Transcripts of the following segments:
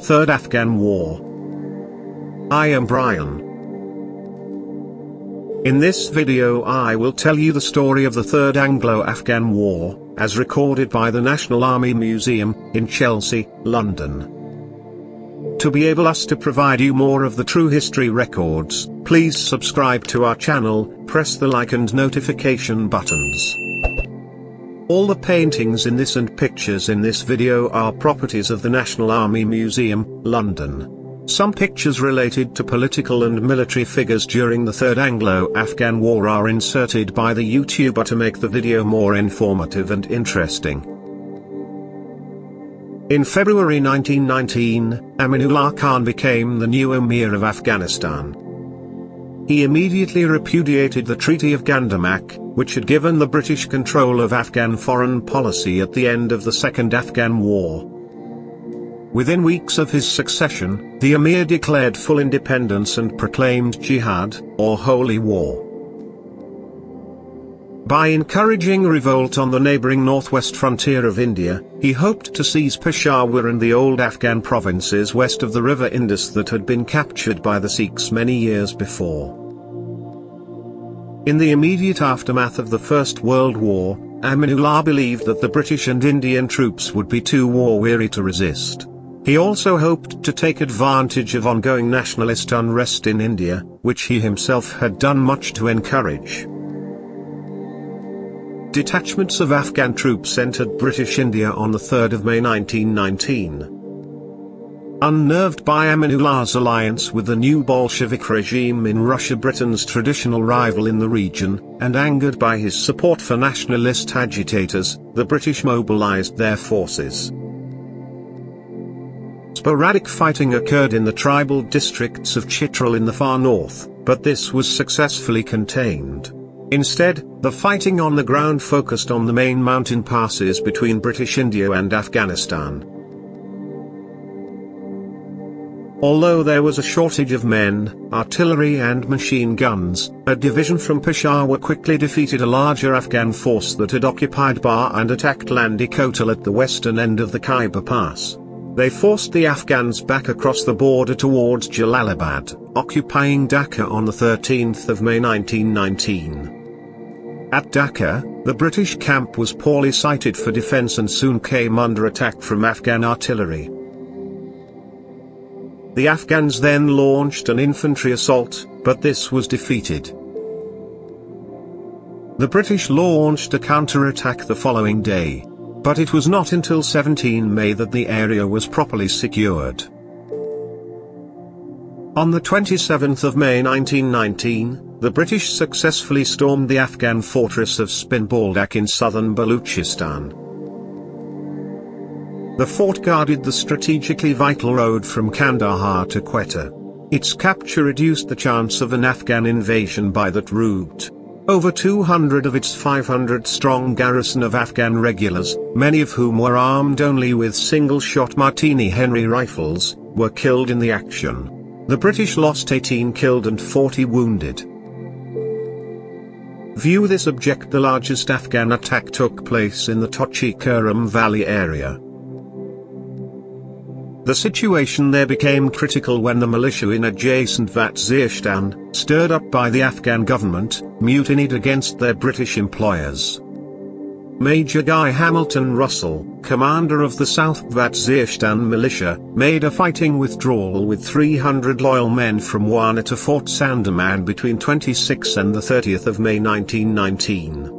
Third Afghan War. I am Brian. In this video I will tell you the story of the Third Anglo-Afghan War, as recorded by the National Army Museum, in Chelsea, London. To be able to provide you more of the true history records, please subscribe to our channel, press the like and notification buttons. All the paintings in this and pictures in this video are properties of the National Army Museum, London. Some pictures related to political and military figures during the Third Anglo-Afghan War are inserted by the YouTuber to make the video more informative and interesting. In February 1919, Aminullah Khan became the new Emir of Afghanistan. He immediately repudiated the Treaty of Gandamak, which had given the British control of Afghan foreign policy at the end of the Second Afghan War. Within weeks of his succession, the Emir declared full independence and proclaimed jihad, or holy war. By encouraging revolt on the neighbouring northwest frontier of India, he hoped to seize Peshawar and the old Afghan provinces west of the river Indus that had been captured by the Sikhs many years before. In the immediate aftermath of the First World War, Aminullah believed that the British and Indian troops would be too war-weary to resist. He also hoped to take advantage of ongoing nationalist unrest in India, which he himself had done much to encourage. Detachments of Afghan troops entered British India on the 3rd of May 1919. Unnerved by Aminullah's alliance with the new Bolshevik regime in Russia, Britain's traditional rival in the region, and angered by his support for nationalist agitators, the British mobilized their forces. Sporadic fighting occurred in the tribal districts of Chitral in the far north, but this was successfully contained. Instead, the fighting on the ground focused on the main mountain passes between British India and Afghanistan. Although there was a shortage of men, artillery and machine guns, a division from Peshawar quickly defeated a larger Afghan force that had occupied Bar and attacked Landi Kotal at the western end of the Khyber Pass. They forced the Afghans back across the border towards Jalalabad, occupying Dhaka on the 13th of May 1919. At Dhaka, the British camp was poorly sited for defense and soon came under attack from Afghan artillery. The Afghans then launched an infantry assault, but this was defeated. The British launched a counter-attack the following day, but it was not until 17 May that the area was properly secured. On the 27th of May 1919, the British successfully stormed the Afghan fortress of Spinboldak in southern Baluchistan. The fort guarded the strategically vital road from Kandahar to Quetta. Its capture reduced the chance of an Afghan invasion by that route. Over 200 of its 500-strong garrison of Afghan regulars, many of whom were armed only with single-shot Martini Henry rifles, were killed in the action. The British lost 18 killed and 40 wounded. View this object. The largest Afghan attack took place in the Tochi Kurram Valley area. The situation there became critical when the militia in adjacent Waziristan, stirred up by the Afghan government, mutinied against their British employers. Major Guy Hamilton Russell, commander of the South Waziristan militia, made a fighting withdrawal with 300 loyal men from Wana to Fort Sandaman between 26 and the 30th of May 1919.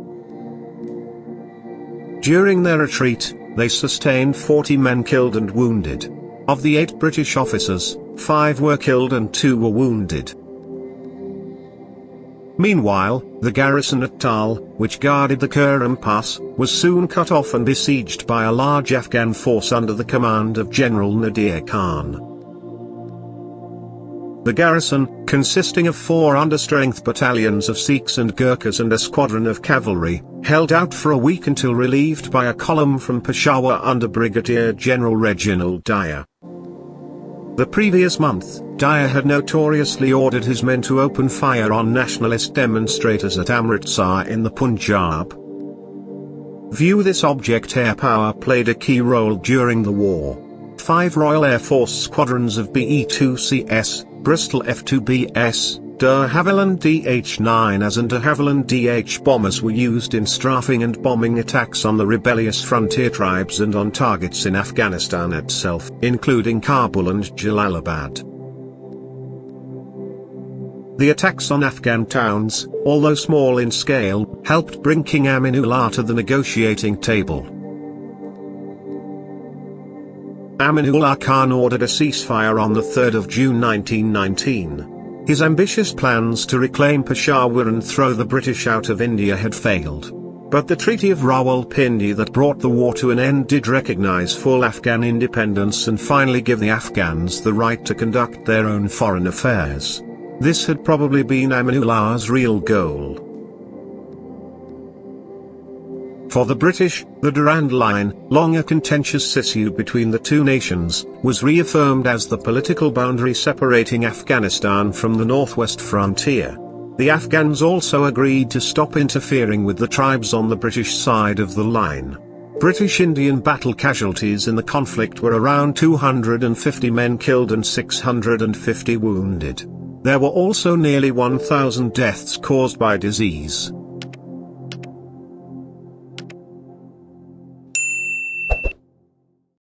During their retreat, they sustained 40 men killed and wounded. Of the 8 British officers, 5 were killed and 2 were wounded. Meanwhile, the garrison at Tal, which guarded the Kurram Pass, was soon cut off and besieged by a large Afghan force under the command of General Nadir Khan. The garrison, consisting of 4 understrength battalions of Sikhs and Gurkhas and a squadron of cavalry, held out for a week until relieved by a column from Peshawar under Brigadier General Reginald Dyer. The previous month, Dyer had notoriously ordered his men to open fire on nationalist demonstrators at Amritsar in the Punjab. View this object. Air power played a key role during the war. 5 Royal Air Force squadrons of BE-2CS, Bristol F-2BS, de Havilland DH-9As and de Havilland DH bombers were used in strafing and bombing attacks on the rebellious frontier tribes and on targets in Afghanistan itself, including Kabul and Jalalabad. The attacks on Afghan towns, although small in scale, helped bring King Aminullah to the negotiating table. Aminullah Khan ordered a ceasefire on 3 June 1919. His ambitious plans to reclaim Peshawar and throw the British out of India had failed. But the Treaty of Rawalpindi that brought the war to an end did recognize full Afghan independence and finally give the Afghans the right to conduct their own foreign affairs. This had probably been Aminullah's real goal. For the British, the Durand Line, long a contentious issue between the two nations, was reaffirmed as the political boundary separating Afghanistan from the northwest frontier. The Afghans also agreed to stop interfering with the tribes on the British side of the line. British Indian battle casualties in the conflict were around 250 men killed and 650 wounded. There were also nearly 1,000 deaths caused by disease.